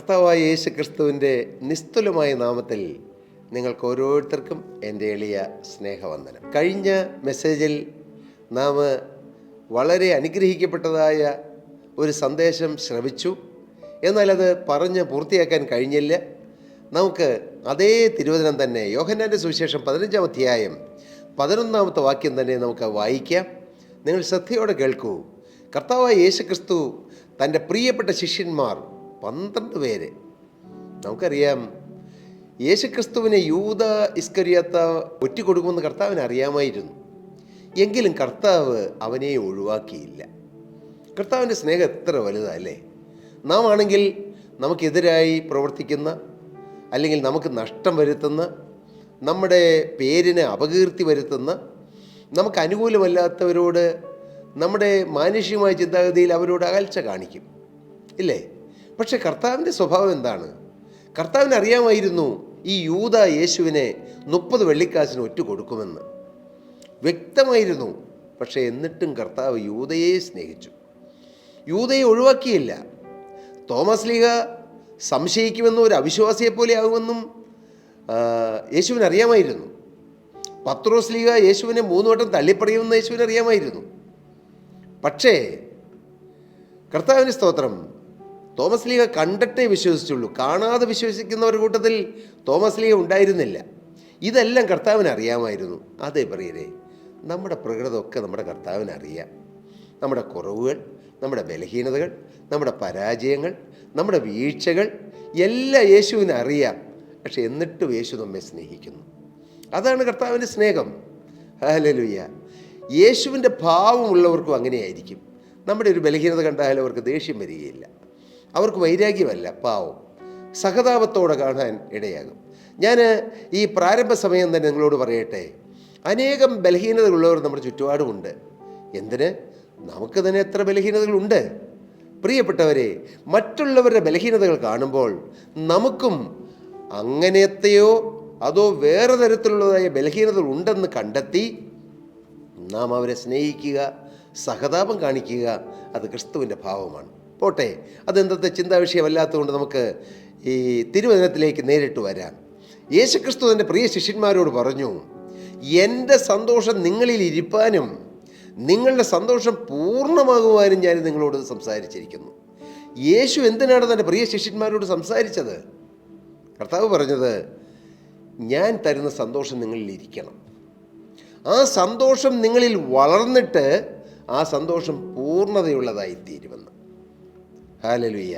കർത്താവായ യേശു ക്രിസ്തുവിൻ്റെ നിസ്തുലമായ നാമത്തിൽ നിങ്ങൾക്ക് ഓരോരുത്തർക്കും എൻ്റെ എളിയ സ്നേഹവന്ദനം. കഴിഞ്ഞ മെസ്സേജിൽ നാം വളരെ അനുഗ്രഹിക്കപ്പെട്ടതായ ഒരു സന്ദേശം ശ്രവിച്ചു. എന്നാൽ അത് പറഞ്ഞ് പൂർത്തിയാക്കാൻ കഴിഞ്ഞില്ല. നമുക്ക് അതേ തിരുവചനം തന്നെ യോഹന്നാൻ്റെ സുവിശേഷം 15-ാം അധ്യായം 11-ാമത്തെ വാക്യം തന്നെ നമുക്ക് വായിക്കാം. നിങ്ങൾ ശ്രദ്ധയോടെ കേൾക്കൂ. കർത്താവായ യേശു ക്രിസ്തു തൻ്റെ പ്രിയപ്പെട്ട ശിഷ്യന്മാർ 12 പേര്, നമുക്കറിയാം യേശുക്രിസ്തുവിനെ യൂദ ഇസ്കറിയാത്ത ഒറ്റിക്കൊടുക്കുമെന്ന് കർത്താവിന് അറിയാമായിരുന്നു. എങ്കിലും കർത്താവ് അവനെ ഒഴിവാക്കിയില്ല. കർത്താവിൻ്റെ സ്നേഹം എത്ര വലുതല്ലേ. നാം ആണെങ്കിൽ നമുക്കെതിരായി പ്രവർത്തിക്കുന്ന, അല്ലെങ്കിൽ നമുക്ക് നഷ്ടം വരുത്തുന്ന, നമ്മുടെ പേരിന് അപകീർത്തി വരുത്തുന്ന, നമുക്ക് അനുകൂലമല്ലാത്തവരോട് നമ്മുടെ മാനുഷികമായ ചിന്താഗതിയിൽ അവരോട് അകൽച്ച കാണിക്കും, ഇല്ലേ? പക്ഷെ കർത്താവിൻ്റെ സ്വഭാവം എന്താണ്? കർത്താവിന് അറിയാമായിരുന്നു ഈ യൂദ യേശുവിനെ 30 വെള്ളിക്കാശിന് ഒറ്റ കൊടുക്കുമെന്ന് വ്യക്തമായിരുന്നു. പക്ഷേ എന്നിട്ടും കർത്താവ് യൂദയെ സ്നേഹിച്ചു, യൂദയെ ഒഴിവാക്കിയില്ല. തോമസ് ലീഗ സംശയിക്കുമെന്നും ഒരു അവിശ്വാസിയെപ്പോലെ ആകുമെന്നും യേശുവിന് അറിയാമായിരുന്നു. പത്രോസ് ലീഗ യേശുവിനെ 3 വട്ടം തള്ളിപ്പറയുമെന്ന് യേശുവിന് അറിയാമായിരുന്നു. പക്ഷേ കർത്താവിന് സ്തോത്രം, തോമസ് ലീഗ കണ്ടിട്ടേ വിശ്വസിച്ചുള്ളൂ. കാണാതെ വിശ്വസിക്കുന്നവരുടെ കൂട്ടത്തിൽ തോമസ് ലീഗ ഉണ്ടായിരുന്നില്ല. ഇതെല്ലാം കർത്താവിന് അറിയാമായിരുന്നു. അതേ പ്രിയരെ, നമ്മുടെ പ്രകൃതമൊക്കെ നമ്മുടെ കർത്താവിന് അറിയാം. നമ്മുടെ കുറവുകൾ, നമ്മുടെ ബലഹീനതകൾ, നമ്മുടെ പരാജയങ്ങൾ, നമ്മുടെ വീഴ്ചകൾ എല്ലാം യേശുവിന് അറിയാം. പക്ഷെ എന്നിട്ടും യേശു നമ്മെ സ്നേഹിക്കുന്നു. അതാണ് കർത്താവിൻ്റെ സ്നേഹം. ഹല്ലേലൂയ. യേശുവിൻ്റെ ഭാവമുള്ളവർക്കും അങ്ങനെയായിരിക്കും. നമ്മുടെ ഒരു ബലഹീനത കണ്ടാൽ അവർക്ക് ദേഷ്യം വരികയില്ല, അവർക്ക് വൈരാഗ്യമല്ല, പാവം സഹതാപത്തോടെ കാണാൻ ഇടയാകും. ഞാൻ ഈ പ്രാരംഭ സമയം തന്നെ നിങ്ങളോട് പറയട്ടെ, അനേകം ബലഹീനതകളുള്ളവർ നമ്മുടെ ചുറ്റുപാടുമുണ്ട്. എന്തിന്? നമുക്ക് തന്നെ എത്ര ബലഹീനതകളുണ്ട്. പ്രിയപ്പെട്ടവരെ, മറ്റുള്ളവരുടെ ബലഹീനതകൾ കാണുമ്പോൾ നമുക്കും അങ്ങനത്തെയോ അതോ വേറെ തരത്തിലുള്ളതായ ബലഹീനതകൾ ഉണ്ടെന്ന് കണ്ടെത്തി നാം അവരെ സ്നേഹിക്കുക, സഹതാപം കാണിക്കുക. അത് ക്രിസ്തുവിൻ്റെ ഭാവമാണ്. പോട്ടെ, അതെന്തത്തെ ചിന്താ വിഷയമല്ലാത്തതുകൊണ്ട് നമുക്ക് ഈ തിരുവചനത്തിലേക്ക് നേരിട്ട് വരാം. യേശുക്രിസ്തു തൻ്റെ പ്രിയ ശിഷ്യന്മാരോട് പറഞ്ഞു, എൻ്റെ സന്തോഷം നിങ്ങളിൽ ഇരിപ്പാനും നിങ്ങളുടെ സന്തോഷം പൂർണ്ണമാകുവാനും ഞാൻ നിങ്ങളോട് സംസാരിച്ചിരിക്കുന്നു. യേശു എന്തിനാണ് തൻ്റെ പ്രിയ ശിഷ്യന്മാരോട് സംസാരിച്ചത്? കർത്താവ് പറഞ്ഞത്, ഞാൻ തരുന്ന സന്തോഷം നിങ്ങളിൽ ഇരിക്കണം. ആ സന്തോഷം നിങ്ങളിൽ വളർന്നിട്ട് ആ സന്തോഷം പൂർണ്ണതയുള്ളതായിത്തീരുമെന്ന്. Hallelujah.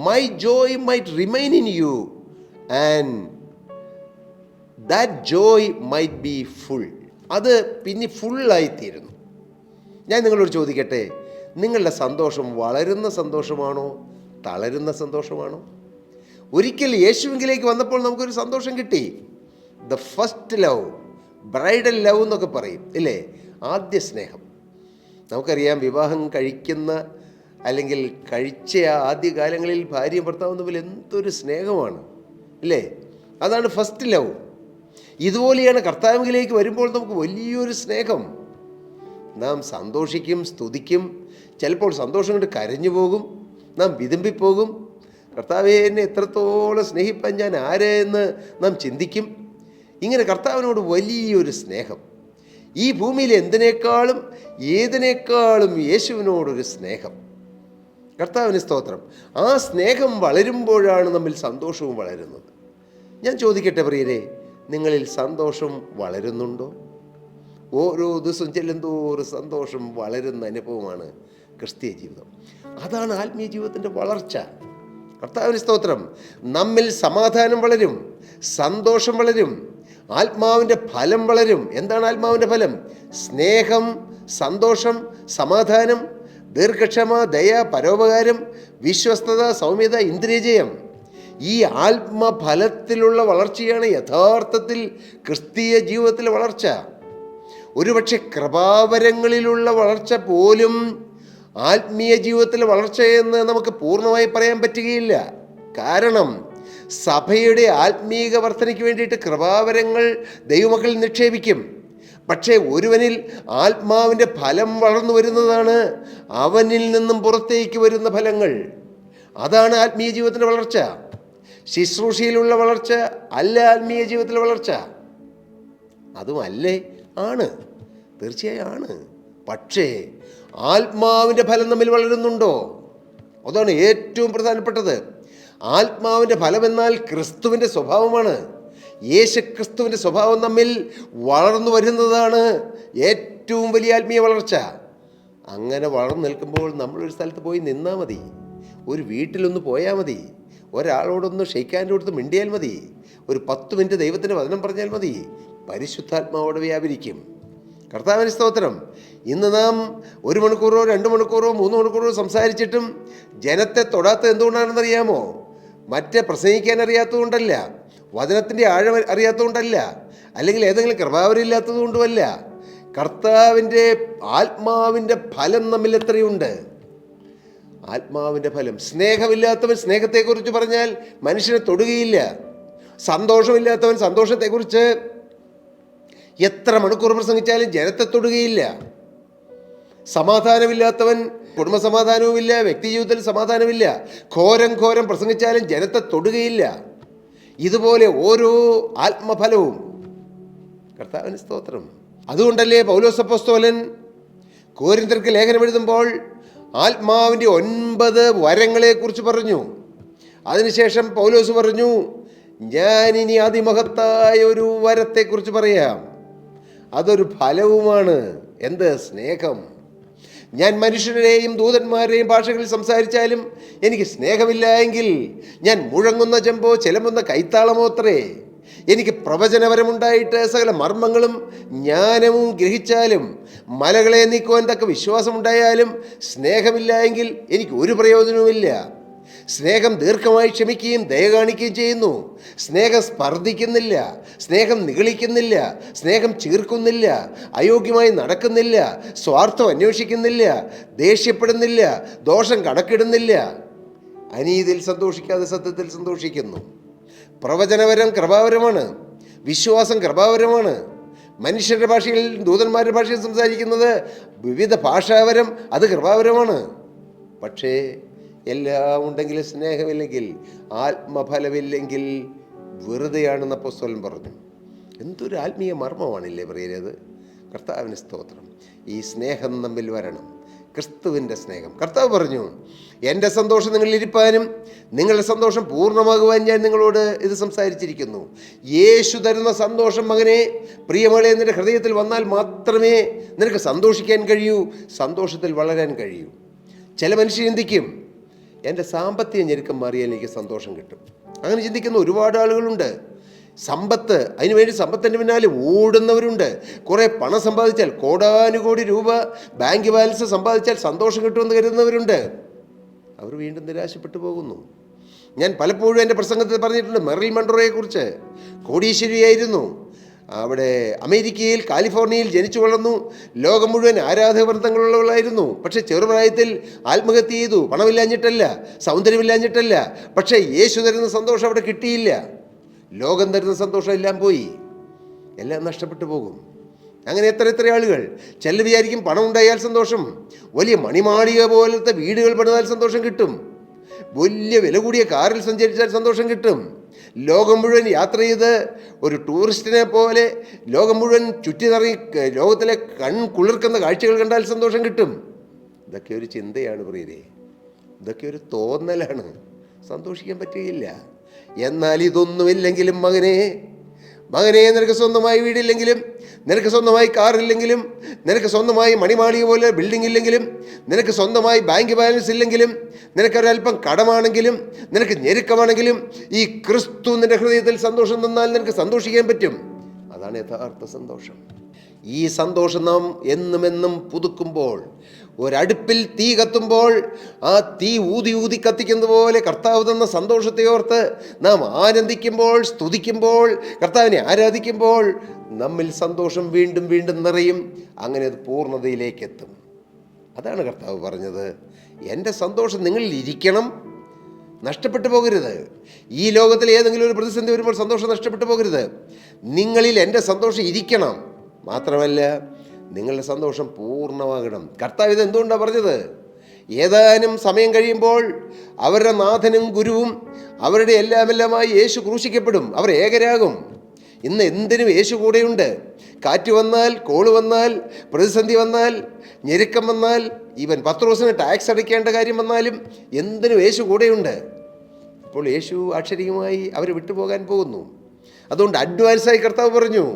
My joy might remain in you and that joy might be full. അത് പിന്നെ ഫുള്ളായിത്തീരുന്നു. ഞാൻ നിങ്ങളോട് ചോദിക്കട്ടെ, നിങ്ങളുടെ സന്തോഷം വളരുന്ന സന്തോഷമാണോ തളരുന്ന സന്തോഷമാണോ? ഒരിക്കൽ യേശുവിലേക്ക് വന്നപ്പോൾ നമുക്കൊരു സന്തോഷം കിട്ടി. The first love, bridal love എന്നൊക്കെ പറയും, ഇല്ലേ? ആദ്യ സ്നേഹം. നമുക്കറിയാം, വിവാഹം കഴിക്കുന്ന അല്ലെങ്കിൽ കഴിച്ച ആദ്യകാലങ്ങളിൽ ഭാര്യയും ഭർത്താവും തമ്മിൽ എന്തൊരു സ്നേഹമാണ്, ഇല്ലേ? അതാണ് ഫസ്റ്റ് ലവ്. ഇതുപോലെയാണ് കർത്താവിലേക്ക് വരുമ്പോൾ നമുക്ക് വലിയൊരു സ്നേഹം. നാം സന്തോഷിക്കും, സ്തുതിക്കും, ചിലപ്പോൾ സന്തോഷം കൊണ്ട് കരഞ്ഞു പോകും, നാം വിതുമ്പിപ്പോകും. കർത്താവേ, എന്നെ എത്രത്തോളം സ്നേഹിപ്പാൻ ഞാൻ ആര് എന്ന് നാം ചിന്തിക്കും. ഇങ്ങനെ കർത്താവിനോട് വലിയൊരു സ്നേഹം. ഈ ഭൂമിയിൽ എന്തിനേക്കാളും ഏതിനേക്കാളും യേശുവിനോടൊരു സ്നേഹം. കർത്താവിന് സ്തോത്രം. ആ സ്നേഹം വളരുമ്പോഴാണ് നമ്മിൽ സന്തോഷവും വളരുന്നത്. ഞാൻ ചോദിക്കട്ടെ പ്രിയരെ, നിങ്ങളിൽ സന്തോഷം വളരുന്നുണ്ടോ? ഓരോ ദിവസവും ചെല്ലുന്തോറും സന്തോഷം വളരുന്ന അനുഭവമാണ് ക്രിസ്തീയ ജീവിതം. അതാണ് ആത്മീയ ജീവിതത്തിൻ്റെ വളർച്ച. കർത്താവിന് സ്തോത്രം. നമ്മിൽ സമാധാനം വളരും, സന്തോഷം വളരും, ആത്മാവിൻ്റെ ഫലം വളരും. എന്താണ് ആത്മാവിൻ്റെ ഫലം? സ്നേഹം, സന്തോഷം, സമാധാനം, ദീർഘക്ഷമ, ദയ, പരോപകാരം, വിശ്വസ്തത, സൗമ്യത, ഇന്ദ്രിയജയം. ഈ ആത്മഫലത്തിലുള്ള വളർച്ചയാണ് യഥാർത്ഥത്തിൽ ക്രിസ്തീയ ജീവിതത്തിലെ വളർച്ച. ഒരുപക്ഷെ കൃപാവരങ്ങളിലുള്ള വളർച്ച പോലും ആത്മീയ ജീവിതത്തിലെ വളർച്ചയെന്ന് നമുക്ക് പൂർണ്ണമായി പറയാൻ പറ്റുകയില്ല. കാരണം സഭയുടെ ആത്മീക വർധനയ്ക്ക് വേണ്ടിയിട്ട് കൃപാവരങ്ങൾ ദൈവമക്കളിൽ നിക്ഷേപിക്കും. പക്ഷേ ഒരുവനിൽ ആത്മാവിൻ്റെ ഫലം വളർന്നു വരുന്നതാണ് അവനിൽ നിന്നും പുറത്തേക്ക് വരുന്ന ഫലങ്ങൾ. അതാണ് ആത്മീയ ജീവിതത്തിൻ്റെ വളർച്ച. ശുശ്രൂഷയിലുള്ള വളർച്ച അല്ല ആത്മീയ ജീവിതത്തിലെ വളർച്ച. അതും അല്ലേ? ആണ്, തീർച്ചയായും ആണ്. പക്ഷേ ആത്മാവിൻ്റെ ഫലം നമ്മിൽ വളരുന്നുണ്ടോ? അതാണ് ഏറ്റവും പ്രധാനപ്പെട്ടത്. ആത്മാവിൻ്റെ ഫലമെന്നാൽ ക്രിസ്തുവിൻ്റെ സ്വഭാവമാണ്. യേശു ക്രിസ്തുവിൻ്റെ സ്വഭാവം നമ്മിൽ വളർന്നു വരുന്നതാണ് ഏറ്റവും വലിയ ആത്മീയ വളർച്ച. അങ്ങനെ വളർന്നു നിൽക്കുമ്പോൾ നമ്മളൊരു സ്ഥലത്ത് പോയി നിന്നാൽ മതി, ഒരു വീട്ടിലൊന്ന് പോയാൽ മതി, ഒരാളോടൊന്ന് ഷെയ്ക്കാൻ്റെ കൊടുത്ത് മിണ്ടിയാൽ മതി, ഒരു 10 മിനിറ്റ് ദൈവത്തിൻ്റെ വചനം പറഞ്ഞാൽ മതി, പരിശുദ്ധാത്മാവോടെ വ്യാപരിക്കും. കർത്താവിന് സ്തോത്രം. ഇന്ന് നാം 1 മണിക്കൂറോ 2 മണിക്കൂറോ 3 മണിക്കൂറോ സംസാരിച്ചിട്ടും ജനത്തെ തൊടാത്തത് എന്തുകൊണ്ടാണെന്നറിയാമോ? മറ്റേ പ്രസംഗിക്കാൻ അറിയാത്തതുകൊണ്ടല്ല, വചനത്തിൻ്റെ ആഴം അറിയാത്തതുകൊണ്ടല്ല, അല്ലെങ്കിൽ ഏതെങ്കിലും കൃപാവരം ഇല്ലാത്തത് കൊണ്ടുമല്ല. കർത്താവിൻ്റെ ആത്മാവിൻ്റെ ഫലം നമ്മിൽ എത്രയുണ്ട്? ആത്മാവിൻ്റെ ഫലം. സ്നേഹമില്ലാത്തവൻ സ്നേഹത്തെക്കുറിച്ച് പറഞ്ഞാൽ മനുഷ്യനെ തൊടുകയില്ല. സന്തോഷമില്ലാത്തവൻ സന്തോഷത്തെക്കുറിച്ച് എത്ര മണിക്കൂർ പ്രസംഗിച്ചാലും ജനത്തെ തൊടുകയില്ല. സമാധാനമില്ലാത്തവൻ കുടുംബസമാധാനവുമില്ല, വ്യക്തി ജീവിതത്തിൽ സമാധാനമില്ല, ഘോരം പ്രസംഗിച്ചാലും ജനത്തെ തൊടുകയില്ല. ഇതുപോലെ ഓരോ ആത്മഫലവും. കർത്താവിന് സ്തോത്രം. അതുകൊണ്ടല്ലേ പൗലോസ് അപ്പോസ്തലൻ കൊരിന്ത്യർക്ക് ലേഖനം എഴുതുമ്പോൾ ആത്മാവിൻ്റെ 9 വരങ്ങളെക്കുറിച്ച് പറഞ്ഞു. അതിനുശേഷം പൗലോസ് പറഞ്ഞു, ഞാനിനി അതിമഹത്തായ ഒരു വരത്തെക്കുറിച്ച് പറയാം. അതൊരു ഫലവുമാണ്. എന്ത്? സ്നേഹം. ഞാൻ മനുഷ്യരുടെയും ദൂതന്മാരുടെയും ഭാഷകളിൽ സംസാരിച്ചാലും എനിക്ക് സ്നേഹമില്ല എങ്കിൽ ഞാൻ മുഴങ്ങുന്ന ചെമ്പോ ചിലമ്പുന്ന കൈത്താളമോ അത്രേ. എനിക്ക് പ്രവചനപരമുണ്ടായിട്ട് സകല മർമ്മങ്ങളും ജ്ഞാനവും ഗ്രഹിച്ചാലും മലകളെ നീക്കുവാൻ തക്ക വിശ്വാസമുണ്ടായാലും സ്നേഹമില്ല എങ്കിൽ എനിക്ക് ഒരു പ്രയോജനവുമില്ല. സ്നേഹം ദീർഘമായി ക്ഷമിക്കുകയും ദയ കാണിക്കുകയും ചെയ്യുന്നു. സ്നേഹം സ്പർദ്ധിക്കുന്നില്ല, സ്നേഹം നിഗളിക്കുന്നില്ല, സ്നേഹം ചീർക്കുന്നില്ല, അയോഗ്യമായി നടക്കുന്നില്ല, സ്വാർത്ഥം അന്വേഷിക്കുന്നില്ല, ദേഷ്യപ്പെടുന്നില്ല, ദോഷം കണക്കിടുന്നില്ല, അനീതിയിൽ സന്തോഷിക്കാതെ സത്യത്തിൽ സന്തോഷിക്കുന്നു. പ്രവചനപരം കൃപാവരമാണ്, വിശ്വാസം കൃപാവരമാണ്. മനുഷ്യരുടെ ഭാഷയിൽ ദൂതന്മാരുടെ ഭാഷയിൽ സംസാരിക്കുന്നത് വിവിധ ഭാഷാവരം, അത് കൃപാവരമാണ്. പക്ഷേ എല്ലാം ഉണ്ടെങ്കിൽ സ്നേഹമില്ലെങ്കിൽ, ആത്മഫലമില്ലെങ്കിൽ വെറുതെയാണെന്ന് അപ്പോസ്തലൻ പറഞ്ഞു. എന്തൊരു ആത്മീയ മർമ്മമാണില്ലേ പറയുന്നത്. കർത്താവിന് സ്തോത്രം. ഈ സ്നേഹം നമ്മിൽ വരണം, ക്രിസ്തുവിൻ്റെ സ്നേഹം. കർത്താവ് പറഞ്ഞു, എൻ്റെ സന്തോഷം നിങ്ങളിൽ ഇരിപ്പാനും നിങ്ങളുടെ സന്തോഷം പൂർണ്ണമാകുവാൻ ഞാൻ നിങ്ങളോട് ഇത് സംസാരിച്ചിരിക്കുന്നു. യേശു തരുന്ന സന്തോഷം മകനെ, പ്രിയമകളെ, നിന്റെ ഹൃദയത്തിൽ വന്നാൽ മാത്രമേ നിനക്ക് സന്തോഷിക്കാൻ കഴിയൂ, സന്തോഷത്തിൽ വളരാൻ കഴിയൂ. ചില മനുഷ്യർ ചിന്തിക്കും, എൻ്റെ സാമ്പത്തിക ഞെരുക്കം മാറിയാൽ എനിക്ക് സന്തോഷം കിട്ടും. അങ്ങനെ ചിന്തിക്കുന്ന ഒരുപാട് ആളുകളുണ്ട്. സമ്പത്ത്, അതിനുവേണ്ടി സമ്പത്തിൻ്റെ പിന്നാലെ ഓടുന്നവരുണ്ട്. കുറേ പണം സമ്പാദിച്ചാൽ, കോടാനുകോടി രൂപ ബാങ്ക് ബാലൻസ് സമ്പാദിച്ചാൽ സന്തോഷം കിട്ടുമെന്ന് കരുതുന്നവരുണ്ട്. അവർ വീണ്ടും നിരാശപ്പെട്ടു പോകുന്നു. ഞാൻ പലപ്പോഴും എൻ്റെ പ്രസംഗത്തിൽ പറഞ്ഞിട്ടുണ്ട് മെറിൽ മൺറോയെക്കുറിച്ച്. കോടീശ്വരിയായിരുന്നു. അവിടെ അമേരിക്കയിൽ കാലിഫോർണിയയിൽ ജനിച്ചു വളർന്നു. ലോകം മുഴുവൻ ആരാധകവൃന്ദങ്ങളുള്ളവളായിരുന്നു. പക്ഷേ ചെറുപ്രായത്തിൽ ആത്മഹത്യ ചെയ്തു. പണമില്ലാഞ്ഞിട്ടല്ല, സൗന്ദര്യമില്ലാഞ്ഞിട്ടല്ല. പക്ഷേ യേശു തരുന്ന സന്തോഷം അവിടെ കിട്ടിയില്ല. ലോകം തരുന്ന സന്തോഷം എല്ലാം പോയി, എല്ലാം നഷ്ടപ്പെട്ടു പോകും. അങ്ങനെ എത്ര ആളുകൾ. ചിലർ വിചാരിക്കും പണം ഉണ്ടായാൽ സന്തോഷം, വലിയ മണിമാളിക പോലത്തെ വീടുകൾ പണിതാൽ സന്തോഷം കിട്ടും, വലിയ വില കൂടിയ കാറിൽ സഞ്ചരിച്ചാൽ സന്തോഷം കിട്ടും, ലോകം മുഴുവൻ യാത്ര ചെയ്ത് ഒരു ടൂറിസ്റ്റിനെ പോലെ ലോകം മുഴുവൻ ചുറ്റി നിറങ്ങി ലോകത്തിലെ കുളിർക്കുന്ന കാഴ്ചകൾ കണ്ടാൽ സന്തോഷം കിട്ടും. ഇതൊക്കെ ഒരു ചിന്തയാണ് പ്രിയരെ, ഇതൊക്കെ ഒരു തോന്നലാണ്. സന്തോഷിക്കാൻ പറ്റുകയില്ല. എന്നാൽ ഇതൊന്നുമില്ലെങ്കിലും മകനെ, നിനക്ക് സ്വന്തമായി വീടില്ലെങ്കിലും, നിനക്ക് സ്വന്തമായി കാറില്ലെങ്കിലും, നിനക്ക് സ്വന്തമായി മണിമാളിക പോലെ ബിൽഡിംഗ് ഇല്ലെങ്കിലും, നിനക്ക് സ്വന്തമായി ബാങ്ക് ബാലൻസ് ഇല്ലെങ്കിലും, നിനക്കൊരൽപ്പം കടമാണെങ്കിലും, നിനക്ക് ഞെരുക്കമാണെങ്കിലും, ഈ ക്രിസ്തു നിന്റെ ഹൃദയത്തിൽ സന്തോഷം തന്നാൽ നിനക്ക് സന്തോഷിക്കാൻ പറ്റും. അതാണ് യഥാർത്ഥ സന്തോഷം. ഈ സന്തോഷം നാം എന്നും പുതുക്കുമ്പോൾ, ഒരടുപ്പിൽ തീ കത്തുമ്പോൾ ആ തീ ഊതി കത്തിക്കുന്നത് പോലെ കർത്താവ് തന്ന സന്തോഷത്തെ ഓർത്ത് നാം ആനന്ദിക്കുമ്പോൾ, സ്തുതിക്കുമ്പോൾ, കർത്താവിനെ ആരാധിക്കുമ്പോൾ നമ്മിൽ സന്തോഷം വീണ്ടും നിറയും. അങ്ങനെ അത് പൂർണ്ണതയിലേക്ക് എത്തും. അതാണ് കർത്താവ് പറഞ്ഞത്, എൻ്റെ സന്തോഷം നിങ്ങളിൽ ഇരിക്കണം, നഷ്ടപ്പെട്ടു പോകരുത്. ഈ ലോകത്തിൽ ഏതെങ്കിലും ഒരു പ്രതിസന്ധി വരുമ്പോൾ സന്തോഷം നഷ്ടപ്പെട്ടു പോകരുത്. നിങ്ങളിൽ എൻ്റെ സന്തോഷം ഇരിക്കണം. മാത്രമല്ല, നിങ്ങളുടെ സന്തോഷം പൂർണ്ണമാകണം. കർത്താവ് ഇത് എന്തുകൊണ്ടാണ് പറഞ്ഞത്? ഏതാനും സമയം കഴിയുമ്പോൾ അവരുടെ നാഥനും ഗുരുവും അവരുടെ എല്ലാമെല്ലാമായി യേശു ക്രൂശിക്കപ്പെടും. അവർ ഏകരാകും. ഇന്ന് എന്തിനും യേശു കൂടെയുണ്ട്. കാറ്റ് വന്നാൽ, കോള് വന്നാൽ, പ്രതിസന്ധി വന്നാൽ, ഞെരുക്കം വന്നാൽ, ഈവൻ പത്രോസിന് ടാക്സ് അടയ്ക്കേണ്ട കാര്യം വന്നാലും എന്തിനും യേശു കൂടെയുണ്ട്. അപ്പോൾ യേശു അക്ഷരികമായി അവരെ വിട്ടുപോകാൻ പോകുന്നു. അതുകൊണ്ട് അഡ്വാൻസായി കർത്താവ് പറഞ്ഞു,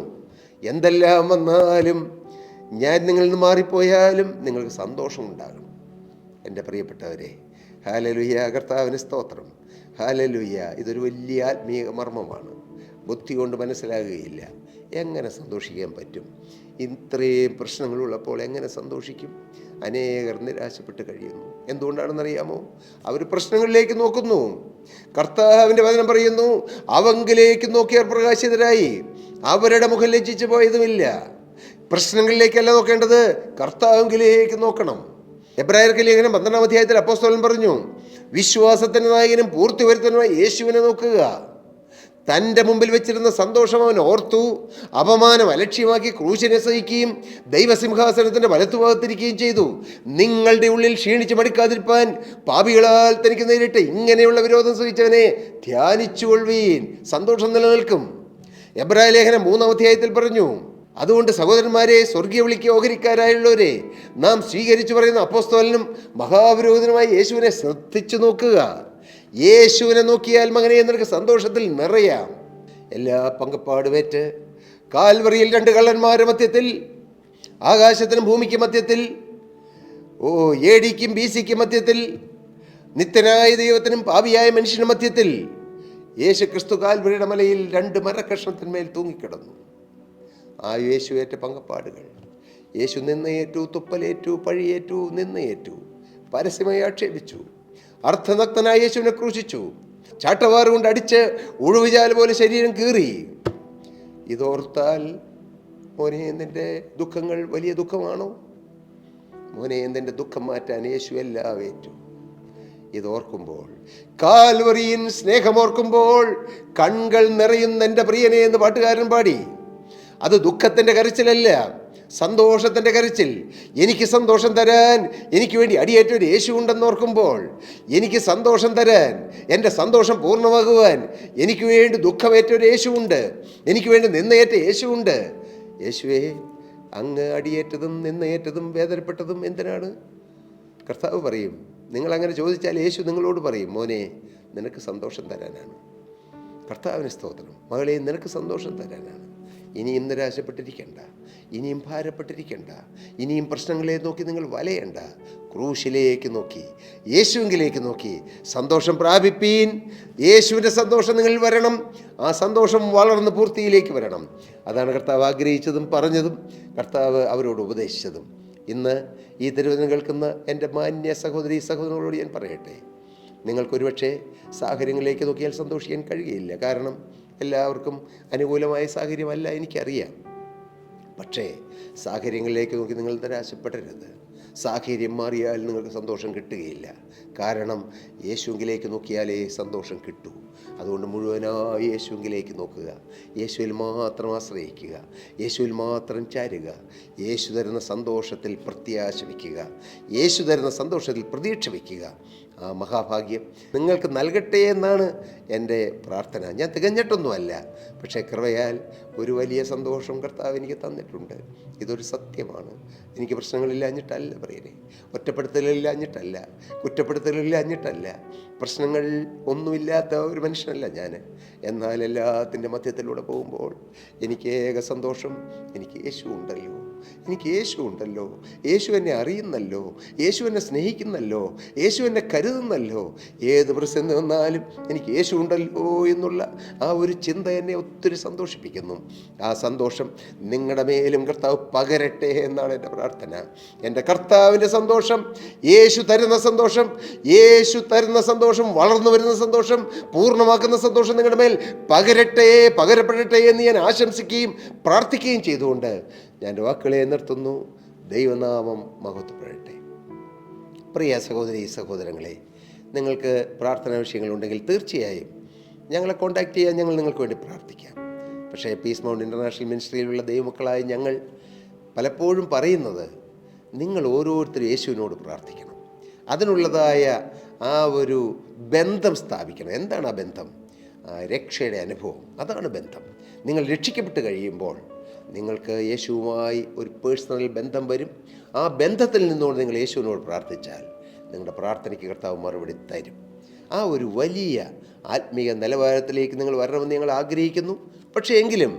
എന്തെല്ലാം വന്നാലും, ഞാൻ നിങ്ങളിൽ നിന്ന് മാറിപ്പോയാലും നിങ്ങൾക്ക് സന്തോഷമുണ്ടാകണം. എൻ്റെ പ്രിയപ്പെട്ടവരെ, ഹല്ലേലൂയ, കർത്താവിന് സ്തോത്രം, ഹല്ലേലൂയ. ഇതൊരു വലിയ ആത്മീയ മർമ്മമാണ്. ബുദ്ധി കൊണ്ട് മനസ്സിലാകുകയില്ല. എങ്ങനെ സന്തോഷിക്കാൻ പറ്റും? ഇത്രയും പ്രശ്നങ്ങളുള്ളപ്പോൾ എങ്ങനെ സന്തോഷിക്കും? അനേകർ നിരാശപ്പെട്ട് കഴിയുന്നു. എന്തുകൊണ്ടാണെന്നറിയാമോ? അവർ പ്രശ്നങ്ങളിലേക്ക് നോക്കുന്നു. കർത്താവിൻ്റെ വചനം പറയുന്നു, അവങ്കിലേക്ക് നോക്കിയവർ പ്രകാശിതരായി, അവരുടെ മുഖം ലജ്ജിച്ചു പോയതുമില്ല. പ്രശ്നങ്ങളിലേക്കല്ല നോക്കേണ്ടത്, കർത്താവിലേക്ക് നോക്കണം. എബ്രായർക്ക് ലേഖനം 12-ാം അധ്യായത്തിൽ അപ്പോസ്തലൻ പറഞ്ഞു, വിശ്വാസത്തിൻ്റെ നായകനും പൂർത്തി വരുത്തുന്നതുമായ യേശുവിനെ നോക്കുക. തൻ്റെ മുമ്പിൽ വെച്ചിരുന്ന സന്തോഷം അവൻ ഓർത്തു, അപമാനം അലക്ഷ്യമാക്കി ക്രൂശിനെ സഹിക്കുകയും ദൈവസിംഹാസനത്തിൻ്റെ വലത്തുഭാഗത്തിരിക്കുകയും ചെയ്തു. നിങ്ങളുടെ ഉള്ളിൽ ക്ഷീണിച്ച് മടുക്കാതിരിപ്പാൻ പാപികളാൽ തനിക്ക് നേരിട്ട് ഇങ്ങനെയുള്ള വിരോധം സഹിച്ചവനെ ധ്യാനിച്ചുകൊള്ളുവീൻ. സന്തോഷം നിലനിൽക്കും. എബ്രായ ലേഖനം 3-ാം അധ്യായത്തിൽ പറഞ്ഞു, അതുകൊണ്ട് സഹോദരന്മാരെ, സ്വർഗീയ വിളിക്ക് ഓഹരിക്കാരായുള്ളവരെ, നാം സ്വീകരിച്ചു പറയുന്ന അപ്പോസ്തലനും മഹാപുരോഹിതനുമായ യേശുവിനെ ശ്രദ്ധിച്ചു നോക്കുക. യേശുവിനെ നോക്കിയാൽ മകനെ നിനക്ക് സന്തോഷത്തിൽ നിറയാം. എല്ലാ പങ്കപ്പാടുമേറ്റ് കാൽവറിയിൽ 2 കള്ളന്മാരുടെ മധ്യത്തിൽ, ആകാശത്തിനും ഭൂമിക്ക് മധ്യത്തിൽ, ADക്കും BCക്കും മധ്യത്തിൽ, നിത്യനായ ദൈവത്തിനും പാപിയായ മനുഷ്യനും മധ്യത്തിൽ യേശു ക്രിസ്തു കാൽവറിയുടെ മലയിൽ 2 മരക്കഷ്ണത്തിന്മേൽ തൂങ്ങിക്കിടന്നു. ആ യേശു ഏറ്റ പങ്കപ്പാടുകൾ, യേശു നിന്നയേറ്റു, തുപ്പലേറ്റു, പഴിയേറ്റു, നിന്നയേറ്റു, പരസ്യമായി ആക്ഷേപിച്ചു, അർത്ഥനഗ്നനായ യേശുവിനെ ക്രൂശിച്ചു, ചാട്ടവാറ് കൊണ്ട് അടിച്ച് ഉഴുവിചാൽ പോലെ ശരീരം കീറി. ഇതോർത്താൽ മോനെ, നിൻ്റെ ദുഃഖങ്ങൾ വലിയ ദുഃഖമാണോ? മോനെ, നിൻ്റെ ദുഃഖം മാറ്റാൻ യേശു എല്ലാം ഏറ്റു. ഇതോർക്കുമ്പോൾ, കാൽവറിയിൻ സ്നേഹമോർക്കുമ്പോൾ കൺകൾ നിറയുന്ന എൻ്റെ പ്രിയനെ എന്ന് പാട്ടുകാരൻ പാടി. അത് ദുഃഖത്തിൻ്റെ കരച്ചിലല്ല, സന്തോഷത്തിൻ്റെ കരച്ചിൽ. എനിക്ക് സന്തോഷം തരാൻ എനിക്ക് വേണ്ടി അടിയേറ്റ ഒരു യേശു ഉണ്ടെന്നോർക്കുമ്പോൾ, എനിക്ക് സന്തോഷം തരാൻ, എൻ്റെ സന്തോഷം പൂർണ്ണമാകുവാൻ എനിക്ക് വേണ്ടി ദുഃഖമേറ്റ ഒരു യേശുവുണ്ട്, എനിക്ക് വേണ്ടി നിന്നയേറ്റ യേശുവുണ്ട്. യേശുവേ, അങ്ങ് അടിയേറ്റതും നിന്നയേറ്റതും വേദനപ്പെട്ടതും എന്തിനാണ്? കർത്താവ് പറയും, നിങ്ങളങ്ങനെ ചോദിച്ചാൽ യേശു നിങ്ങളോട് പറയും, മോനെ, നിനക്ക് സന്തോഷം തരാനാണ്. കർത്താവിന് സ്തോത്രം. മകളെ, നിനക്ക് സന്തോഷം തരാനാണ്. ഇനിയും നിരാശപ്പെട്ടിരിക്കേണ്ട, ഇനിയും ഭാരപ്പെട്ടിരിക്കേണ്ട, ഇനിയും പ്രശ്നങ്ങളെ നോക്കി നിങ്ങൾ വലയണ്ട. ക്രൂശിലേക്ക് നോക്കി, യേശുവിലേക്ക് നോക്കി സന്തോഷം പ്രാപിപ്പീൻ. യേശുവിൻ്റെ സന്തോഷം നിങ്ങൾ വരണം. ആ സന്തോഷം വളർന്ന് പൂർത്തിയിലേക്ക് വരണം. അതാണ് കർത്താവ് ആഗ്രഹിച്ചതും പറഞ്ഞതും കർത്താവ് അവരോട് ഉപദേശിച്ചതും. ഇന്ന് ഈ തിരുവചനം കേൾക്കുന്ന എൻ്റെ മാന്യ സഹോദരി സഹോദരങ്ങളോട് ഞാൻ പറയട്ടെ, നിങ്ങൾക്കൊരുപക്ഷെ സാഹചര്യങ്ങളിലേക്ക് നോക്കിയാൽ സന്തോഷിക്കാൻ കഴിയുകയില്ല. കാരണം എല്ലാവർക്കും അനുകൂലമായ സാഹചര്യമല്ല, എനിക്കറിയാം. പക്ഷേ സാഹചര്യങ്ങളിലേക്ക് നോക്കി നിങ്ങൾ നിരാശപ്പെടരുത്. സാഹചര്യം മാറിയാൽ നിങ്ങൾക്ക് സന്തോഷം കിട്ടുകയില്ല. കാരണം യേശുവിലേക്ക് നോക്കിയാലേ സന്തോഷം കിട്ടൂ. അതുകൊണ്ട് മുഴുവനായി യേശുവിലേക്ക് നോക്കുക, യേശുവിൽ മാത്രം ആശ്രയിക്കുക, യേശുവിൽ മാത്രം ചാരുക. യേശു തരുന്ന സന്തോഷത്തിൽ പ്രത്യാശ വയ്ക്കുക, യേശു തരുന്ന സന്തോഷത്തിൽ പ്രതീക്ഷ വയ്ക്കുക. ആ മഹാഭാഗ്യം നിങ്ങൾക്ക് നൽകട്ടെ എന്നാണ് എൻ്റെ പ്രാർത്ഥന. ഞാൻ തികഞ്ഞിട്ടൊന്നുമല്ല, പക്ഷേ കൃപയാൽ ഒരു വലിയ സന്തോഷം കർത്താവ് എനിക്ക് തന്നിട്ടുണ്ട്. ഇതൊരു സത്യമാണ്. എനിക്ക് പ്രശ്നങ്ങളില്ലാഞ്ഞിട്ടല്ല പറയണേ, ഒറ്റപ്പെടുത്തലില്ലാഞ്ഞിട്ടല്ല, കുറ്റപ്പെടുത്തലില്ലാഞ്ഞിട്ടല്ല, പ്രശ്നങ്ങൾ ഒന്നുമില്ലാത്ത ഒരു മനുഷ്യനല്ല ഞാൻ. എന്നാൽ എല്ലാത്തിൻ്റെ മധ്യത്തിലൂടെ പോകുമ്പോൾ എനിക്ക് ഏക സന്തോഷം, എനിക്ക് യേശു ഉണ്ടല്ലോ, എനിക്ക് യേശു ഉണ്ടല്ലോ, യേശു എന്നെ അറിയുന്നല്ലോ, യേശു എന്നെ സ്നേഹിക്കുന്നല്ലോ, യേശു എന്നെ കരുതുന്നല്ലോ. ഏത് പ്രതിസന്ധി വന്നാലും എനിക്ക് യേശു ഉണ്ടല്ലോ എന്നുള്ള ആ ഒരു ചിന്ത എന്നെ ഒത്തിരി സന്തോഷിപ്പിക്കുന്നു. ആ സന്തോഷം നിങ്ങളുടെ മേലും കർത്താവ് പകരട്ടെ എന്നാണ് എൻ്റെ പ്രാർത്ഥന. എൻ്റെ കർത്താവിൻ്റെ സന്തോഷം, യേശു തരുന്ന സന്തോഷം, യേശു തരുന്ന സന്തോഷം, വളർന്നു വരുന്ന സന്തോഷം, പൂർണ്ണമാക്കുന്ന സന്തോഷം നിങ്ങളുടെ മേൽ പകരട്ടെ, പകരപ്പെടട്ടെ എന്ന് ഞാൻ ആശംസിക്കുകയും പ്രാർത്ഥിക്കുകയും ചെയ്തുകൊണ്ട് ഞാൻ എൻ്റെ വാക്കുകളെ നിർത്തുന്നു. ദൈവനാമം മഹത്വപ്പെടട്ടെ. പ്രിയ സഹോദരി സഹോദരങ്ങളെ, നിങ്ങൾക്ക് പ്രാർത്ഥനാ വിഷയങ്ങളുണ്ടെങ്കിൽ തീർച്ചയായും ഞങ്ങളെ കോൺടാക്റ്റ് ചെയ്യാൻ ഞങ്ങൾ നിങ്ങൾക്ക് വേണ്ടി പ്രാർത്ഥിക്കാം. പക്ഷേ പീസ് മൗണ്ട് ഇൻ്റർനാഷണൽ മിനിസ്ട്രിയിലുള്ള ദൈവമക്കളായ ഞങ്ങൾ പലപ്പോഴും പറയുന്നത്, നിങ്ങൾ ഓരോരുത്തരും യേശുവിനോട് പ്രാർത്ഥിക്കണം. അതിനുള്ളതായ ആ ഒരു ബന്ധം സ്ഥാപിക്കണം. എന്താണ് ആ ബന്ധം? രക്ഷയുടെ അനുഭവം, അതാണ് ബന്ധം. നിങ്ങൾ രക്ഷിക്കപ്പെട്ട് കഴിയുമ്പോൾ നിങ്ങൾക്ക് യേശുവുമായി ഒരു പേഴ്സണൽ ബന്ധം വരും. ആ ബന്ധത്തിൽ നിന്നുകൊണ്ട് നിങ്ങൾ യേശുവിനോട് പ്രാർത്ഥിച്ചാൽ നിങ്ങളുടെ പ്രാർത്ഥനയ്ക്ക് കർത്താവ് മറുപടി തരും. ആ ഒരു വലിയ ആത്മീയ നിലവാരത്തിലേക്ക് നിങ്ങൾ വരണമെന്ന് ഞങ്ങൾ ആഗ്രഹിക്കുന്നു. പക്ഷേ എങ്കിലും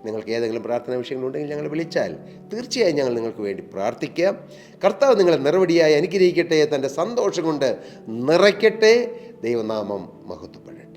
നിങ്ങൾക്ക് ഏതെങ്കിലും പ്രാർത്ഥനാ വിഷയങ്ങളുണ്ടെങ്കിൽ ഞങ്ങൾ വിളിച്ചാൽ തീർച്ചയായും ഞങ്ങൾ നിങ്ങൾക്ക് വേണ്ടി പ്രാർത്ഥിക്കാം. കർത്താവ് നിങ്ങളെ നിറവടിയായി അനുഗ്രഹിക്കട്ടെ, തൻ്റെ സന്തോഷം കൊണ്ട് നിറയ്ക്കട്ടെ. ദൈവനാമം മഹത്വപ്പെടട്ടെ.